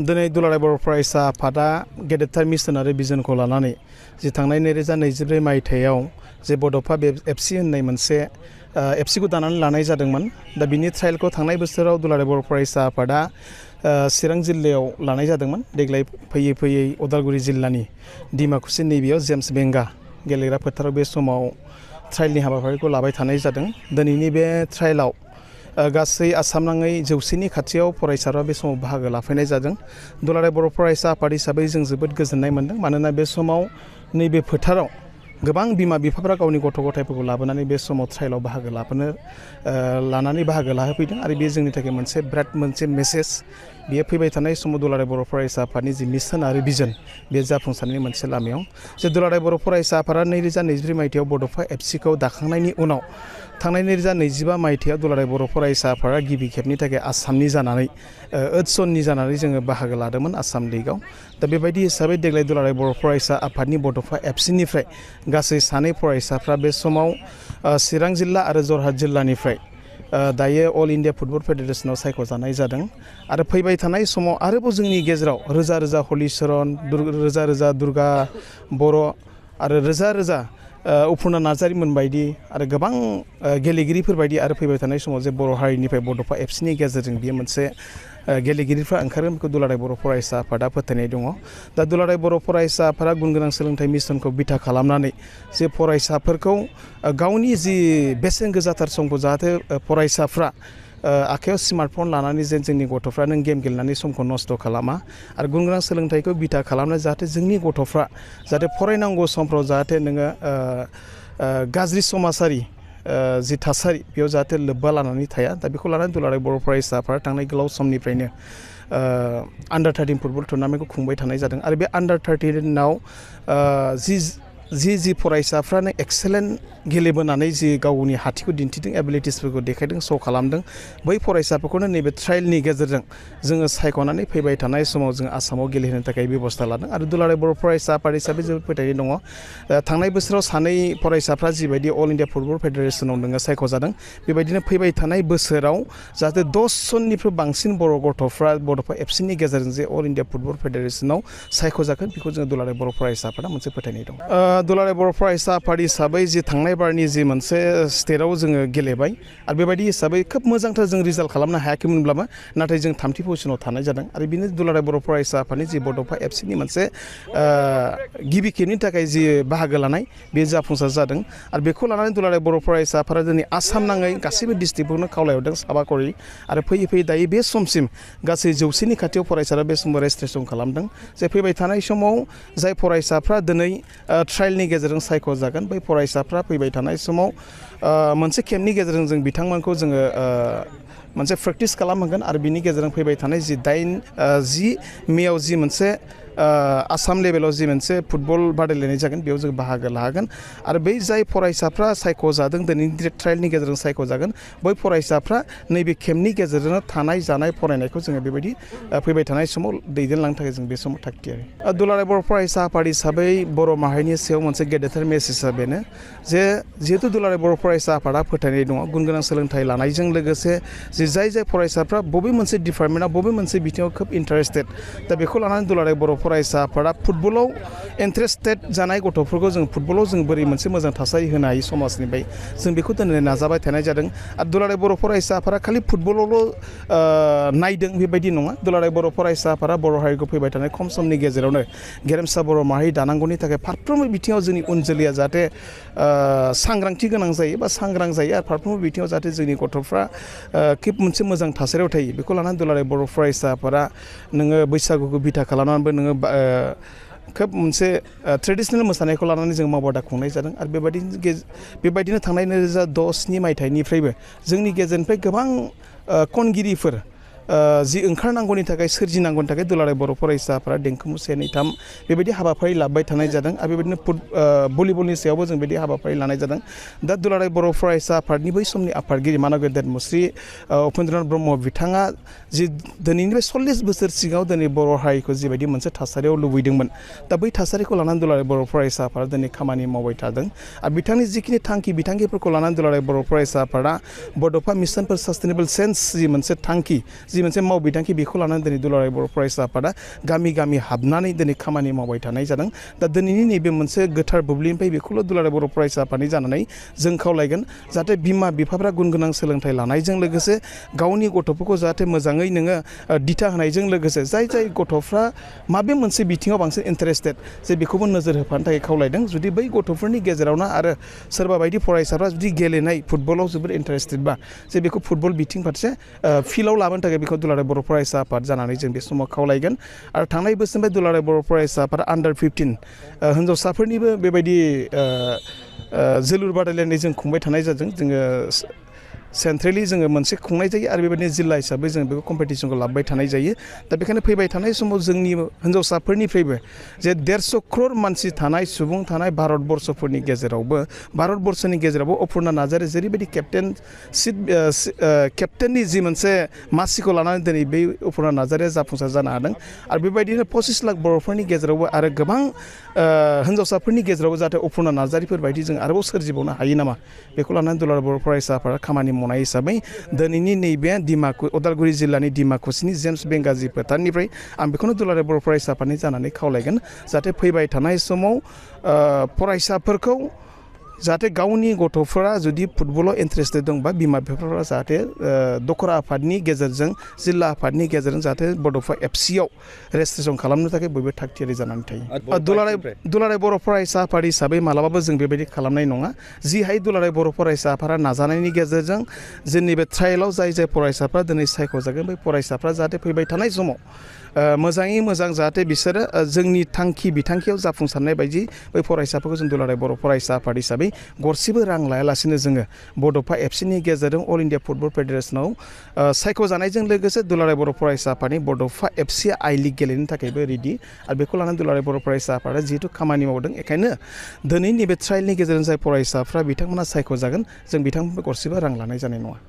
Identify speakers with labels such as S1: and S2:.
S1: दिनै दुलाराय बर' फरायसा आफादा गेदेरथार मिशन आरो भिजनखौ लानानै जि थांनाय 2024 मायथाइयाव जे बड'फा एफसि होननाय मोनसे एफसिखौ दानानै लानाय जादोंमोन। दा बिनि ट्रायलखौ थांनाय बोसोराव दुलाराय बर' फरायसा आफादा चिरां जिल्लायाव लानाय जादोंमोन। देग्लाय फैयै फैयै उदालगुरि जिल्लानि डिमाकुसि नैबेयाव जेम्स बेंगा गेलेग्रा फोथाराव बे समाव ट्रायलनि हाबाफारिखौ लाबाय थानाय जादों। दिनैनि बे ट्रायलाव गासै आसाम नाङै 100नि खाथियाव फरायसाफ्रा बे समाव बाहागो लाफैनाय जादों। दुलाराय बर' फरायसा आफाद हिसाबै जों जोबोद गोजोननाय मोन्दों। मानोना बे समाव नैबे फोथाराव गोबां बिमा बिफाफ्रा गावनि गथ' गथायफोरखौ लाबोनानै बे समाव ट्रायलाव लानानै बाहागो लाहोफैदों आरो बे जोंनि थाखाय बिराद मोनसे मेसेज। बेयो फैबाय थानाय समाव दुलाराय बर' फरायसा आफादनि जि मिशन आरो भिजन बे जाफुंसारनायनि मोनसे लामायाव जे दुलाराय बर' फरायसा आफादा 2024 मायथाइयाव बड'फा एफसिखौ दाखांनायनि उनाव थांनाय 2025 मायथाइयाव दुलाराय बर' फरायसा आफादा गिबि खेबनि थाखाय आसामनि जानानै 8 जननि जानानै जोङो बाहागो लादोंमोन आसाम लिगआव। दा बेबायदि हिसाबै देग्लाय दुलाराय बर' फरायसा आफादनि बड'फा एफसिनिफ्राय गासै 2 फरायसाफ्रा बे समाव चिरां जिल्ला आरो जरहाट जिल्लानिफ्राय दायो अल इन्डिया फुटबल फेडारेसनाव सायख'जानाय जादों। आरो फैबाय थानाय समाव आरोबाव जोंनि गेजेराव रोजा रोजा हलिचरन, रोजा रोजा दुर्गा बर' आरो रोजा रोजा उफुर्ना नार्जारिमोन बायदि आरो गोबां गेलेगिरिफोर बायदि आरो फैबाय थानाय समाव जे बर' हारिनिफ्राय बड'फा एफसिनि गेजेरजों बियो मोनसे गेलेगिरिफ्रा ओंखारगोन बेखौ दुलाराय बर' फरायसा आफादा फोथायनाय दङ। दा दुलाराय बर' फरायसा आफादा गुन गोनां सोलोंथाइ मिशनखौ बिथा खालामनानै जे फरायसाफोरखौ गावनि जि बेसेन गोसाथार समखौ जाहाथे फरायसाफ्रा आखायाव स्मार्टफन लानानै जोंनि गथ'फ्रा नों गेम गेलेनानै समखौ नस्थ' खालामा आरो गुन गोनां सोलोंथाइखौ बिथा खालामनानै जाहाथे जोंनि गथ'फ्रा जाहाथे फरायनांगौ समफ्राव जाहाथे नोङो गाज्रि समाजारि जि थासारि बेयाव जाहाथे लोब्बा लानानै थाया। दा बेखौ लानानै दुलाराय बर' फरायसा आफादा थांनाय गोलाव समनिफ्रायनो आन्डार 13 फुटबल टुर्नामेन्टखौ खुंबाय थानाय जादों। आरो बे आन्डार 13आव जि फरायसाफ्रानो एक्सेलेन्ट गेलेबोनानै जि गावनि हाथिखौ दिन्थिदों, एबिलिटिसफोरखौ देखायदों, श' खालामदों, बै फरायसाफोरखौनो नैबे ट्रायलनि गेजेरजों जोङो सायख'नानै फैबाय थानाय समाव जों आसामाव गेलेहोनो थाखाय बेबस्था लादों। आरो दुलाराय बर' फरायसा आफाद हिसाबै जोबोद फोथायनाय दङ। थांनाय बोसोराव 2 फरायसाफ्रा जिबायदि अल इन्डिया फुटबल फेडारेसनाव नोङो सायख'जादों, बेबायदिनो फैबाय थानाय बोसोराव जाहाथे 10 जननिफ्राय बांसिन बर' गथ'फ्रा बड'फा एफसिनि गेजेरजों जे अल इन्डिया फुटबल फेडारेसनाव सायख'जागोन बेखौ जोङो दुलाराय बर' फरायसा आफादा मोनसे फोथायनाय दं। दुलाराय बर' फरायसा आफाद हिसाबै जि थांनाय बारनि जि मोनसे स्टेटआव जोङो गेलेबाय आरो बेबायदि हिसाबै खोब मोजांथार जों रिजाल्ट खालामनो हायाखैमोनब्लाबो नाथाय जों 3थि पजिशनाव थानाय जादों। आरो बिनो दुलाराय बर' फरायसा आफादनि जि बड'फा एफसिनि मोनसे गिबि खेबनि थाखाय जि बाहागो लानाय बे जाफुंसार जादों। आरो बेखौ लानानै दुलाराय बर' फरायसा आफादा दिनै आसाम नाङै गासैबो डिस्ट्रिक्टफोरनो खावलायहरदों साबायखर। आरो फैयै फैयै दायो बे समसिम गासै 100नि खाथियाव फरायसाफ्रा बे समाव रेजिस्ट्रेसन खालामदों। जे फैबाय थानाय समाव जाय फरायसाफ्रा दिनै ट्रायलनि गेजेरजों सायख'जागोन बै फरायसाफ्रा फैबाय थानाय समाव मोनसे केम्पनि गेजेरजों जों बिथांमोनखौ जोङो मोनसे प्रेक्टिस खालामहोगोन। आरो बिनि गेजेरजों फैबाय थानाय जि 10 मेआव जि मोनसे आसाम लेभेलाव जि मोनसे फुटबल बादायलायनाय जागोन बेयाव जों बाहागो लाहोगोन। आरो बै जाय फरायसाफ्रा सायख'जादों दिनैनि ट्रायलनि गेजेरजों सायख'जागोन बै फरायसाफ्रा नैबे केम्पनि गेजेरजोंनो थानाय जानाय फरायनायखौ जोङो बेबायदि फैबाय थानाय समाव दैदेनलांनो थाखाय जों बे समाव थागथियारि। दुलाराय बर' फरायसा आफाद हिसाबै बर' माहारिनि सायाव मोनसे गेदेरथार मेसेजआ बेनो जे जिहेतु दुलाराय बर' फरायसा आफादा फोथायनाय दङ गुन गोनां सोलोंथाइ लानायजों लोगोसे जि जाय फरायसाफ्रा बबे मोनसे डिपार्टमेन्टआव बबे मोनसे बिथिङाव खोब इन्टारेस्टेड, दा बेखौ लानानै दुलाराय बर' फरायसा आफादा फुटबलाव इन्टारेस्टेड जानाय गथ'फोरखौ जों फुटबलाव जों बोरै मोनसे मोजां थासारि होनो हायो समाजनिफ्राय जों बेखौ दिनै नाजाबाय थानाय जादों। आरो दुलाराय बर' फरायसा आफादा खालि फुटबलावल' नायदों बेबायदि नङा। दुलाराय बर' फरायसा आफादा बर' हारिखौ फैबाय थानाय खम समनि गेजेरावनो गेरेमसा बर' माहारि दानांगौनि थाखाय फारफ्रोमबो बिथिङाव जोंनि उन जोलैया जाहाथे सांग्रांथि गोनां जायो बा सांग्रां जायो आरो फारफ्रोमबो बिथिङाव जाहाथे जोंनि गथ'फ्रा खोब मोनसे मोजां थासारियाव थायो बेखौ लानानै दुलाराय बर' फरायसा आफादा नोङो बैसागुखौ बिथा खालामनानैबो नोङो खोब मोनसे ट्रेडिसनेल मोसानायखौ लानानै जों मावबादा खुंनाय जादों। आरो बेबायदिनो थांनाय 2006 मायथाइनिफ्रायबो जोंनि गेजेरनिफ्राय गोबां खनगिरिफोर जि ओंखारनांगौनि थाखाय सोरजिनांगौनि थाखाय दुलाराय बर' फरायसाफोरा देंखो मु 1, 2, 3 बेबायदि हाबाफारि लाबाय थानाय जादों। आरो बेबायदिनो भलिबलनि सायावबो जों बिदि हाबाफारि लानाय जादों। दा दुलाराय बर' फरायसा आफादनि बै समनि आफादगिरि मानगोर गेदेर मुस्रि उपेन्द्रनाथ ब्रह्म बिथाङा जि दिनैनिफ्राय 40 बोसोर सिगाङाव दिनै बर' हारिखौ जिबायदि मोनसे थासारियाव लुबैदोंमोन दा बै थासारिखौ लानानै दुलाराय बर' फरायसा आफादा दिनै खामानि मावबाय थादों। आरो बिथांनि जिखिनि बिथांखिफोरखौ लानानै दुलाराय बर' फरायसा आफादा बड'फा मिशन फर सास्टेनेबल चेन्ज जि मोनसे थांखि जि जि मोनसे मावबिथांखि बेखौ लानानै दिनै दुलाराय बर' फरायसा आफादा गामि गामि हाबनानै दिनै खामानि मावबाय थानाय जादों दा दिनैनि नैबे मोनसे गोथार बुब्लिनिफ्राय बेखौल' दुलाराय बर' फरायसा आफादनि जानानै जों खावलायगोन जाहाथे बिमा बिफाफ्रा गुन गोनां सोलोंथाइ लानायजों लोगोसे गावनि गथ'फोरखौ जाहाथे मोजाङै नोङो दिथा होनायजों लोगोसे जाय गथ'फ्रा माबे मोनसे बिथिङाव बांसिन इन्टारेस्टेड जे बेखौबो नोजोर होफानो थाखाय खावलायदों जुदि बै गथ'फोरनि गेजेरावनो आरो सोरबा बायदि फरायसाफ्रा जुदि गेलेनाय फुटबलाव जोबोद इन्टारेस्टेडबा जे बेखौ फुटबल बिथिं फारसे फिल्डआव लाबोनो थाखाय बेखौ दुलाराय बर' फरायसा आफाद जानानै जों बे समाव खावलायगोन आरो थांनाय बोसोरनिफ्राय दुलाराय बर' फरायसा आफाद आन्डार 15 हिन्जावसाफोरनिबो बेबायदि जोलुर बादायलायनाय जों खुंबाय थानाय जादों जोङो सेन्ट्रेलि जोङो मोनसे खुंनाय जायो आरो बेबायदिनो जिल्ला हिसाबै जों बेखौ कम्पिटिसनखौ लाबोबाय थानाय जायो दा बेखायनो फैबाय थानाय समाव जोंनि हिन्जावसाफोरनिफ्रायबो जे 150 क्रर मानसि थानाय सुबुं थानाय भारतबर्षफोरनि गेजेरावबो भारतबर्षनि गेजेरावबो अपुर्णा नार्जारि जेरैबायदि केप्टेननि जि मोनसे मासिखौ लानानै दिनै बे अपुर्णा नार्जारिया जाफुंसार जानो हादों आरो बेबायदिनो 25 लाख बर'फोरनि गेजेरावबो आरो गोबां हिन्जावसाफोरनि गेजेरावबो जाहाथे अपुर्णा नार्जारिफोर बायदि जों आरोबाव सोरजिबावनो हायो नामा बेखौ लानानै दुलाराय बर' फरायसाफोरा खामानि मावनाय हिसाबै दिनैनि नैबे उदालगुरि जिल्लानि डिमाकुसिनि जेम्स बेंगाजि फोथारनिफ्राय आं बेखौनो दुलाराय बर' फरायसा आफादनि जानानै खावलायगोन जाहाथे फैबाय थानाय समाव फरायसाफोरखौ जाहाथे गावनि गथ'फोरा जुदि फुटबलाव इन्टारेस्टेड दंबा बिमा बिफाफोरा जाहाथे दखरा आफादनि गेजेरजों जिल्ला आफादनि गेजेरजों जाहाथे बड'फा एफसिआव रेजिस्ट्रेसन खालामनो थाखाय बयबो थागथियारि जानानै थायो दुलाराय बर' फरायसा आफाद हिसाबै मालाबाबो जों बेबायदि खालामनाय नङा जिहाय दुलाराय बर' फरायसा आफादा नाजानायनि गेजेरजों जोंनि बे ट्रायेलाव जाय फरायसाफ्रा दिनै सायख'जागोन बै फरायसाफ्रा जाहाथे फैबाय थानाय समाव मोजाङै मोजां जाहाथे बिसोरो जोंनि बिथांखियाव जाफुंसारनाय बायदि बै फरायसाफोरखौ जों दुलाराय बर' फरायसा आफाद हिसाबै गरसेबो रां लायालासिनो जोङो बड'फा एफसिनि गेजेरजों अल इन्डिया फुटबल फेडारेसनाव सायख'जानायजों लोगोसे दुलाराय बर' फरायसा आफादनि बड'फा एफसिआ आइ लिग गेलेनो थाखायबो रेडि आरो बेखौ लानानै दुलाराय बर' फरायसा आफादा जिहेतु खामानि मावदों बेखायनो दिनैनि बे ट्रायलनि गेजेरजों जाय फरायसाफ्रा बिथांमोना सायख'जागोन जों बिथांमोननो गरसेबो रां लानाय जानाय नङा